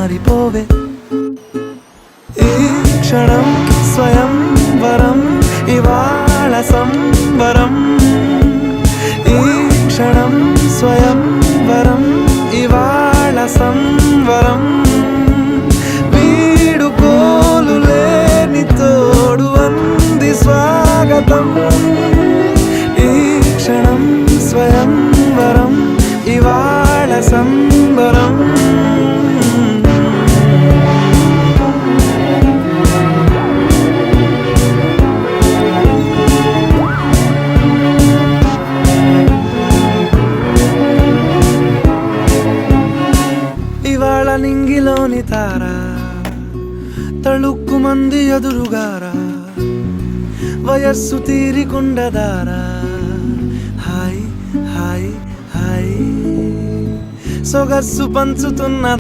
మారిపోవే ఈ క్షణం స్వయంవరం ఇవాళ సంబరం ఈ క్షణం స్వయంవరం ఇవాళ సంవరం వీడుకోలు లేని తోడు అంది స్వాగతం ఈ క్షణం స్వయంవరం ఇవాళ సంబరం ఇవాళ నింగిలోని తార తళుక్కు మంది ఎదురుగారా వయస్సు తీరికుండదారా హాయ్ హాయ్ హాయ్ సొగస్సు పంచుతున్న